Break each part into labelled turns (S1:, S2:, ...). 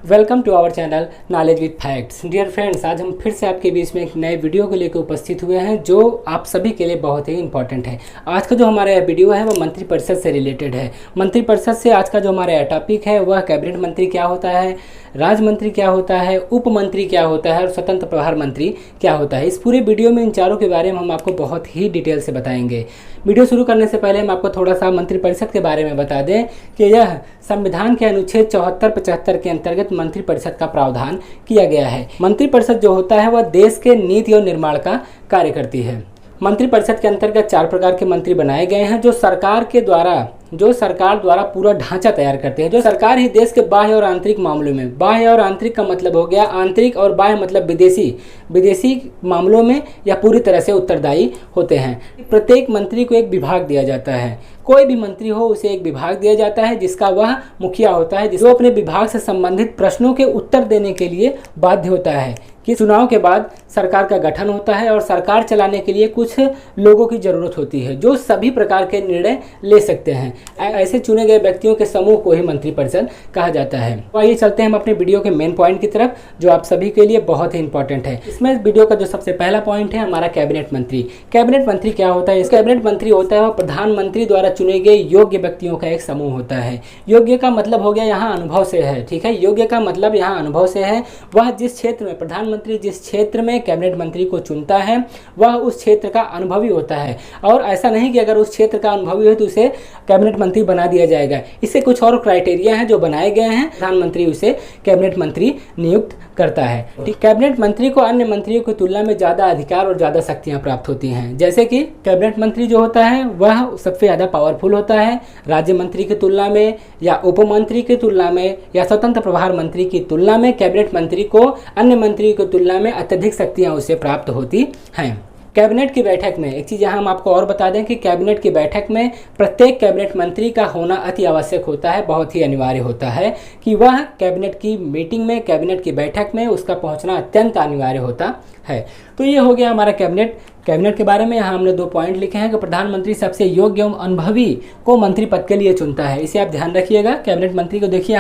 S1: Welcome to our channel knowledge with facts. Dear friends, आज हम फिर से आपके बीच में एक नए वीडियो को लेकर उपस्थित हुए हैं जो आप सभी के लिए बहुत ही इंपॉर्टेंट है। आज का जो हमारा वीडियो है वो मंत्रिपरिषद से रिलेटेड है। मंत्रिपरिषद से आज का जो हमारा टॉपिक है वह कैबिनेट मंत्री क्या होता है, राज्य मंत्री क्या होता है, उप मंत्री क्या होता है और स्वतंत्र प्रभार मंत्री क्या होता है। इस पूरे वीडियो में इन चारों के बारे में हम आपको बहुत ही डिटेल से बताएंगे। वीडियो शुरू करने से पहले हम आपको थोड़ा सा मंत्रिपरिषद के बारे में बता दें कि यह संविधान के अनुच्छेद 74-75 के अंतर्गत मंत्रिपरिषद का प्रावधान किया गया है। मंत्रिपरिषद जो होता है वह देश के नीति और निर्माण का कार्य करती है। मंत्रिपरिषद के अंतर्गत 4 प्रकार के मंत्री बनाए गए हैं जो सरकार द्वारा पूरा ढांचा तैयार करते हैं। जो सरकार ही देश के बाह्य और आंतरिक मामलों में, बाह्य और आंतरिक का मतलब हो गया आंतरिक और बाह्य मतलब विदेशी मामलों में या पूरी तरह से उत्तरदायी होते हैं। प्रत्येक मंत्री को एक विभाग दिया जाता है। कोई भी मंत्री हो उसे एक विभाग दिया जाता है जिसका वह मुखिया होता है, जो अपने विभाग से संबंधित प्रश्नों के उत्तर देने के लिए बाध्य होता है। कि चुनाव के बाद सरकार का गठन होता है और सरकार चलाने के लिए कुछ लोगों की ज़रूरत होती है जो सभी प्रकार के निर्णय ले सकते हैं। ऐसे चुने गए व्यक्तियों के समूह को ही मंत्रिपरिषद कहा जाता है। तो आइए चलते हैं हम अपने वीडियो के मेन पॉइंट की तरफ जो आप सभी के लिए बहुत ही इंपॉर्टेंट है। इसमें वीडियो का जो सबसे पहला पॉइंट है हमारा कैबिनेट मंत्री। कैबिनेट मंत्री क्या होता है? इस कैबिनेट मंत्री होता है वह प्रधानमंत्री द्वारा चुने गए योग्य व्यक्तियों का एक समूह होता है। योग्य का मतलब हो गया यहाँ अनुभव से है, ठीक है। योग्य का मतलब यहाँ अनुभव से है। वह जिस क्षेत्र में प्रधानमंत्री जिस क्षेत्र में कैबिनेट मंत्री को चुनता है वह उस क्षेत्र का अनुभवी होता है। और ऐसा नहीं कि अगर उस क्षेत्र का अनुभवी हो तो उसे कैबिनेट मंत्री बना दिया जाएगा। इससे कुछ और क्राइटेरिया हैं जो बनाए गए हैं, प्रधानमंत्री उसे कैबिनेट मंत्री नियुक्त करता है। कैबिनेट मंत्री को अन्य मंत्रियों की तुलना में ज़्यादा अधिकार और ज़्यादा शक्तियाँ प्राप्त होती हैं। जैसे कि कैबिनेट मंत्री जो होता है वह सबसे ज़्यादा पावरफुल होता है राज्य मंत्री की तुलना में या उप मंत्री की तुलना में या स्वतंत्र प्रभार मंत्री की तुलना में। कैबिनेट मंत्री को अन्य मंत्रियों की तुलना में अत्यधिक शक्तियाँ उसे प्राप्त होती हैं। कैबिनेट की बैठक में एक चीज़ यहाँ हम आपको और बता दें कि कैबिनेट की बैठक में प्रत्येक कैबिनेट मंत्री का होना अति आवश्यक होता है, बहुत ही अनिवार्य होता है कि वह कैबिनेट की मीटिंग में, कैबिनेट की बैठक में उसका पहुँचना अत्यंत अनिवार्य होता है। तो ये हो गया हमारा कैबिनेट के बारे में। यहाँ हमने 2 पॉइंट लिखे हैं कि प्रधानमंत्री सबसे योग्य एवं अनुभवी को मंत्री पद के लिए चुनता है। इसे आप ध्यान रखिएगा। कैबिनेट मंत्री को देखिए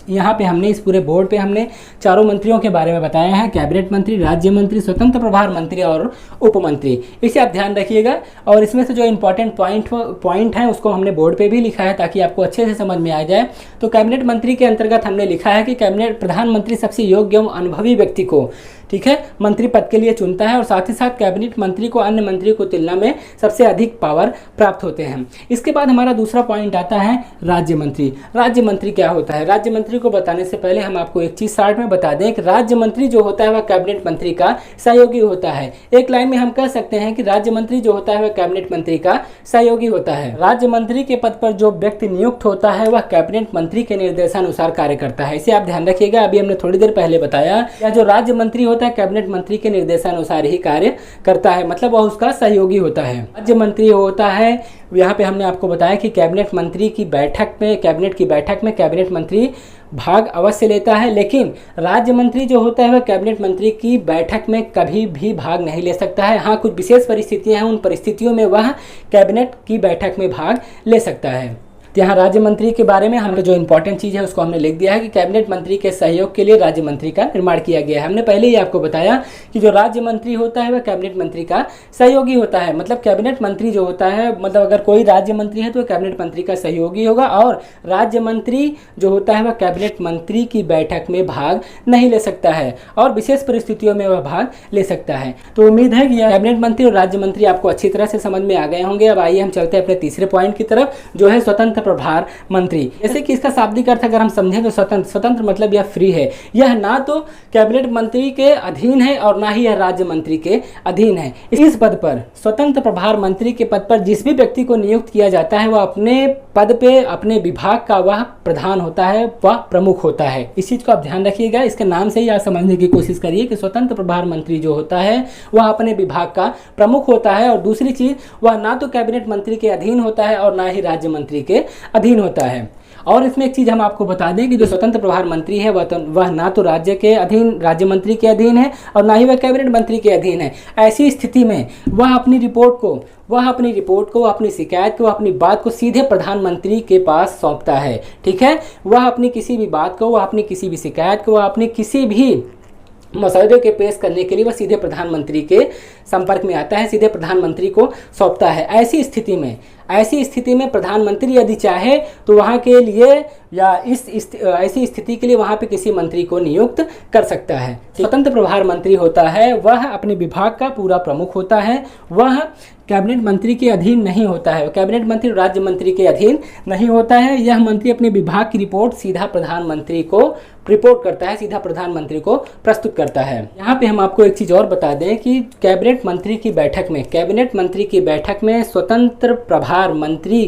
S1: यहाँ पे हमने इस पूरे बोर्ड पे हमने चारों मंत्रियों के बारे में बताया है, कैबिनेट मंत्री, राज्य मंत्री, स्वतंत्र प्रभार मंत्री और उप मंत्री। इसे आप ध्यान रखिएगा। और इसमें से जो इंपॉर्टेंट पॉइंट है उसको हमने बोर्ड पर भी लिखा है ताकि आपको अच्छे से समझ में आ जाए। तो कैबिनेट मंत्री के अंतर्गत हमने लिखा है कि प्रधानमंत्री सबसे योग्य एवं अनुभवी व्यक्ति को, ठीक है, मंत्री पद के लिए चुनता है और साथ ही साथ कैबिनेट मंत्री को अन्य मंत्रियों की तुलना में सबसे अधिक पावर प्राप्त होते हैं। इसके बाद हमारा दूसरा पॉइंट आता है राज्य मंत्री। राज्य मंत्री क्या होता है? राज्य मंत्री को बताने से पहले हम आपको एक चीज शॉर्ट में बता दें कि राज्य मंत्री जो होता है वह कैबिनेट मंत्री का सहयोगी होता है। एक लाइन में हम कह सकते हैं कि राज्य मंत्री जो होता है वह कैबिनेट मंत्री का सहयोगी होता है। राज्य मंत्री के पद पर जो व्यक्ति नियुक्त होता है वह कैबिनेट मंत्री के निर्देशानुसार कार्य करता है। इसे आप ध्यान रखिएगा। अभी हमने थोड़ी देर पहले बताया या जो राज्य मंत्री होता है कैबिनेट मंत्री के निर्देशानुसार ही कार्य करता है, मतलब वह उसका सहयोगी होता है। राज्य मंत्री होता है, यहाँ पे हमने आपको बताया कि कैबिनेट मंत्री की बैठक में, कैबिनेट मंत्री भाग अवश्य लेता है, लेकिन राज्य मंत्री जो होता है वह कैबिनेट मंत्री की बैठक में कभी भी भाग नहीं ले सकता है। हाँ, कुछ विशेष परिस्थितियां हैं, उन परिस्थितियों में वह कैबिनेट की बैठक में भाग ले सकता है। यहाँ राज्य मंत्री के बारे में हमने जो इंपॉर्टेंट चीज़ है उसको हमने लिख दिया है कि कैबिनेट मंत्री के सहयोग के लिए राज्य मंत्री का निर्माण किया गया है। हमने पहले ही आपको बताया कि जो राज्य मंत्री होता है वह कैबिनेट मंत्री का सहयोगी होता है। मतलब कैबिनेट मंत्री जो होता है, मतलब अगर कोई राज्य मंत्री है तो कैबिनेट मंत्री का सहयोगी होगा और राज्य मंत्री जो होता है वह कैबिनेट मंत्री की बैठक में भाग नहीं ले सकता है और विशेष परिस्थितियों में वह भाग ले सकता है। तो उम्मीद है कि कैबिनेट मंत्री और राज्य मंत्री आपको अच्छी तरह से समझ में आ गए होंगे। अब आइए हम चलते हैं अपने तीसरे पॉइंट की तरफ जो है स्वतंत्र प्रभार मंत्री। जैसे कि इसका शाब्दिक अर्थ अगर हम समझें तो स्वतंत्र मतलब यह फ्री है। यह ना तो कैबिनेट मंत्री के अधीन है और ना ही यह राज्य मंत्री के अधीन है। इस पद पर, स्वतंत्र प्रभार मंत्री के पद पर जिस भी व्यक्ति को नियुक्त किया जाता है वह अपने पद पे, अपने विभाग का वह प्रधान होता है, वह प्रमुख होता है। इस चीज को आप ध्यान रखिएगा। इसके नाम से ही आप समझने की कोशिश करिए कि स्वतंत्र प्रभार मंत्री जो होता है वह अपने विभाग का प्रमुख होता है। और दूसरी चीज, वह ना तो कैबिनेट मंत्री के अधीन होता है और ना ही राज्य मंत्री के अधीन होता है। और इसमें एक चीज़ हम आपको बता दें कि जो स्वतंत्र प्रभार मंत्री है वह ना तो राज्य के अधीन, राज्य मंत्री के अधीन है और ना ही वह कैबिनेट मंत्री के अधीन है। ऐसी स्थिति में वह अपनी रिपोर्ट को, अपनी शिकायत को, अपनी बात को सीधे प्रधानमंत्री के पास सौंपता है। ठीक है, वह अपनी किसी भी बात को, वह अपनी किसी भी शिकायत को, वह अपनी किसी भी मसौदे के पेश करने के लिए वह सीधे प्रधानमंत्री के संपर्क में आता है, सीधे प्रधानमंत्री को सौंपता है। ऐसी स्थिति में प्रधानमंत्री यदि चाहे तो वहाँ के लिए या ऐसी स्थिति के लिए वहाँ पे किसी मंत्री को नियुक्त कर सकता है। स्वतंत्र प्रभार मंत्री होता है वह अपने विभाग का पूरा प्रमुख होता है, वह कैबिनेट मंत्री के अधीन नहीं होता है, कैबिनेट मंत्री राज्य मंत्री के अधीन नहीं होता है। यह मंत्री अपने विभाग की रिपोर्ट सीधा प्रधानमंत्री को रिपोर्ट करता है, सीधा प्रधानमंत्री को प्रस्तुत करता है। यहाँ पे हम आपको एक चीज़ और बता दें कि कैबिनेट मंत्री की बैठक में स्वतंत्र प्रभार मंत्री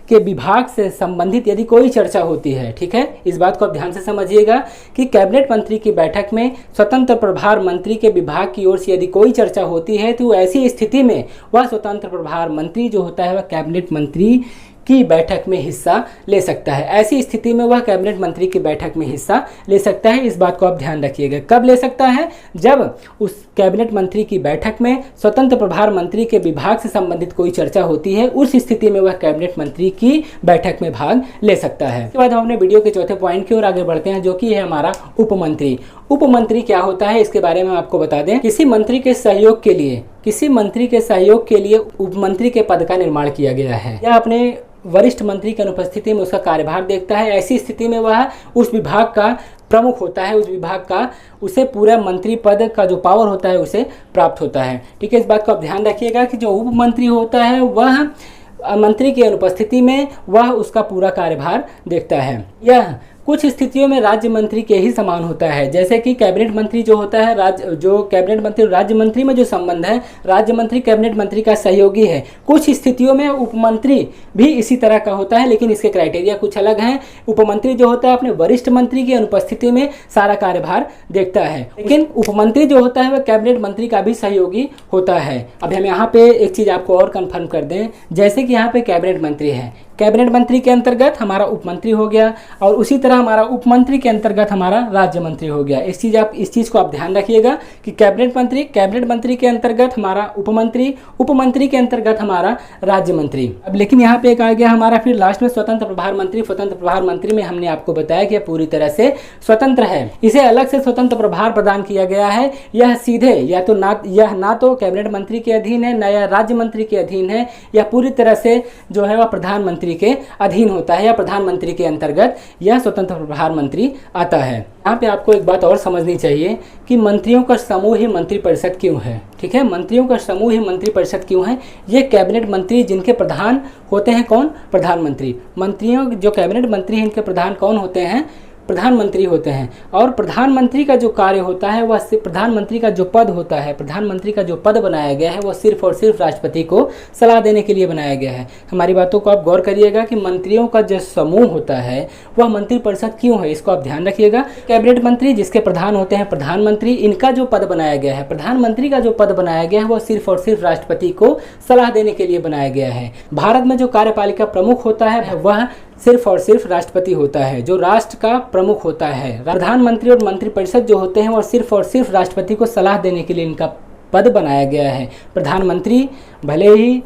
S1: के विभाग से संबंधित यदि कोई चर्चा होती है, ठीक है, इस बात को आप ध्यान से समझिएगा कि कैबिनेट मंत्री की बैठक में स्वतंत्र प्रभार मंत्री के विभाग की ओर से यदि कोई चर्चा होती है तो ऐसी स्थिति में वह स्वतंत्र प्रभार मंत्री जो होता है वह कैबिनेट मंत्री की बैठक में हिस्सा ले सकता है। ऐसी स्थिति में वह कैबिनेट मंत्री की बैठक में हिस्सा ले सकता है। इस बात को आप ध्यान रखिएगा। कब ले सकता है? जब उस कैबिनेट मंत्री की बैठक में स्वतंत्र प्रभार मंत्री के विभाग से संबंधित कोई चर्चा होती है, उस स्थिति में वह कैबिनेट मंत्री की बैठक में भाग ले सकता है। इसके बाद हम अपने वीडियो के चौथे पॉइंट की ओर आगे बढ़ते हैं, जो कि है हमारा उपमंत्री। उपमंत्री क्या होता है इसके बारे में आपको बता दें। किसी मंत्री के सहयोग के लिए उपमंत्री के पद का निर्माण किया गया है। यह अपने वरिष्ठ मंत्री की अनुपस्थिति में उसका कार्यभार देखता है। ऐसी स्थिति में वह उस विभाग का प्रमुख होता है, उसे पूरा मंत्री पद का जो पावर होता है उसे प्राप्त होता है। ठीक है, इस बात को आप ध्यान रखिएगा कि जो उप मंत्री होता है वह मंत्री की अनुपस्थिति में वह उसका पूरा कार्यभार देखता है। यह कुछ स्थितियों में राज्य मंत्री के ही समान होता है, जैसे कि कैबिनेट मंत्री जो होता है कैबिनेट मंत्री राज्य मंत्री में जो संबंध है, राज्य मंत्री कैबिनेट मंत्री का सहयोगी है। कुछ स्थितियों में उपमंत्री भी इसी तरह का होता है, लेकिन इसके क्राइटेरिया कुछ अलग हैं। उपमंत्री जो होता है अपने वरिष्ठ मंत्री की अनुपस्थिति में सारा कार्यभार देखता है, लेकिन उपमंत्री जो होता है वह कैबिनेट मंत्री का भी सहयोगी होता है। अब हम यहाँ पे एक चीज़ आपको और कन्फर्म कर दें, जैसे कि यहाँ पे कैबिनेट मंत्री है, कैबिनेट मंत्री के अंतर्गत हमारा उपमंत्री हो गया और उसी तरह हमारा उपमंत्री के अंतर्गत हमारा राज्य मंत्री हो गया। इस चीज़ को आप ध्यान रखिएगा कि कैबिनेट मंत्री के अंतर्गत हमारा उपमंत्री के अंतर्गत हमारा राज्य मंत्री। अब लेकिन यहाँ पे एक आ गया हमारा फिर लास्ट में स्वतंत्र प्रभार मंत्री में हमने आपको बताया कि पूरी तरह से स्वतंत्र है, इसे अलग से स्वतंत्र प्रभार प्रदान किया गया है। यह सीधे यह ना तो कैबिनेट मंत्री के अधीन है, ना यह राज्य मंत्री के अधीन है, यह पूरी तरह से जो है वह प्रधानमंत्री के अधीन होता है या प्रधानमंत्री के अंतर्गत यह स्वतंत्र प्रभार मंत्री आता है। यहाँ पे आपको एक बात और समझनी चाहिए कि मंत्रियों का समूह ही मंत्रिपरिषद क्यों है। ठीक है, मंत्रियों का समूह ही मंत्रिपरिषद क्यों है? ये कैबिनेट मंत्री जिनके प्रधान होते हैं कौन? प्रधानमंत्री। मंत्रियों जो कैबिनेट मंत्री हैं इनके प्रधान कौन होते हैं? प्रधानमंत्री होते हैं। और प्रधानमंत्री का जो कार्य होता है वह प्रधानमंत्री का जो पद होता है, प्रधानमंत्री का जो पद बनाया गया है वह सिर्फ और सिर्फ राष्ट्रपति को सलाह देने के लिए बनाया गया है। हमारी बातों को आप गौर करिएगा कि मंत्रियों का जो समूह होता है वह मंत्रिपरिषद क्यों है, इसको आप ध्यान रखिएगा। कैबिनेट मंत्री जिसके प्रधान होते हैं प्रधानमंत्री, इनका जो पद बनाया गया है, प्रधानमंत्री का जो पद बनाया गया है वह सिर्फ और सिर्फ राष्ट्रपति को सलाह देने के लिए बनाया गया है। भारत में जो कार्यपालिका प्रमुख होता है वह सिर्फ और सिर्फ राष्ट्रपति होता है, जो राष्ट्र का प्रमुख होता है। प्रधानमंत्री और मंत्रिपरिषद जो होते हैं वह सिर्फ और सिर्फ राष्ट्रपति को सलाह देने के लिए इनका पद बनाया गया है। प्रधानमंत्री भले ही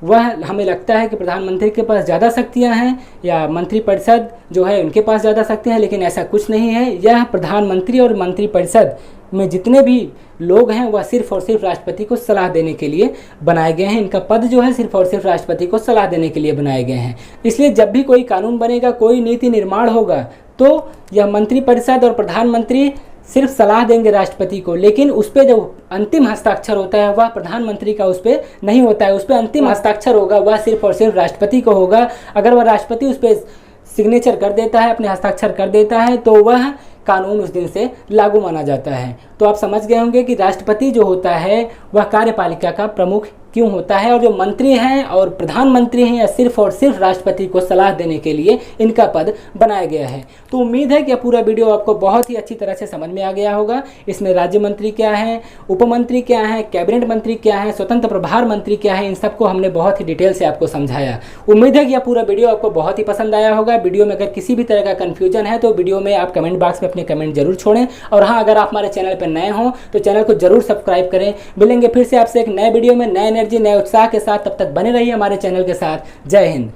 S1: वह हमें लगता है कि प्रधानमंत्री के पास ज़्यादा शक्तियां हैं या मंत्रिपरिषद जो है उनके पास ज़्यादा शक्तियां हैं, लेकिन ऐसा कुछ नहीं है। यह प्रधानमंत्री और मंत्रिपरिषद में जितने भी लोग हैं वह सिर्फ और सिर्फ राष्ट्रपति को सलाह देने के लिए बनाए गए हैं। इनका पद जो है सिर्फ और सिर्फ राष्ट्रपति को सलाह देने के लिए बनाए गए हैं। इसलिए जब भी कोई कानून बनेगा, कोई नीति निर्माण होगा, तो यह मंत्रिपरिषद और प्रधानमंत्री सिर्फ सलाह देंगे राष्ट्रपति को, लेकिन उस पर जो अंतिम हस्ताक्षर होता है वह प्रधानमंत्री का उस पर नहीं होता है। उस पर अंतिम हस्ताक्षर होगा वह सिर्फ और सिर्फ राष्ट्रपति को होगा। अगर वह राष्ट्रपति उस पर सिग्नेचर कर देता है, अपने हस्ताक्षर कर देता है, तो वह कानून उस दिन से लागू माना जाता है। तो आप समझ गए होंगे कि राष्ट्रपति जो होता है वह कार्यपालिका का प्रमुख क्यों होता है, और जो मंत्री हैं और प्रधानमंत्री हैं या सिर्फ और सिर्फ राष्ट्रपति को सलाह देने के लिए इनका पद बनाया गया है। तो उम्मीद है कि पूरा वीडियो आपको बहुत ही अच्छी तरह से समझ में आ गया होगा। इसमें राज्य मंत्री क्या हैं, उप मंत्री क्या हैं, कैबिनेट मंत्री क्या हैं, स्वतंत्र प्रभार मंत्री क्या है, इन सबको हमने बहुत ही डिटेल से आपको समझाया। उम्मीद है कि यह पूरा वीडियो आपको बहुत ही पसंद आया होगा। वीडियो में अगर किसी भी तरह का कन्फ्यूजन है तो वीडियो में आप कमेंट बॉक्स में अपने कमेंट जरूर छोड़ें। और हाँ, अगर आप हमारे चैनल पर नए हों तो चैनल को जरूर सब्सक्राइब करें। मिलेंगे फिर से आपसे एक नए वीडियो में नए एनर्जी नए उत्साह के साथ। तब तक बने रहिए हमारे चैनल के साथ। जय हिंद।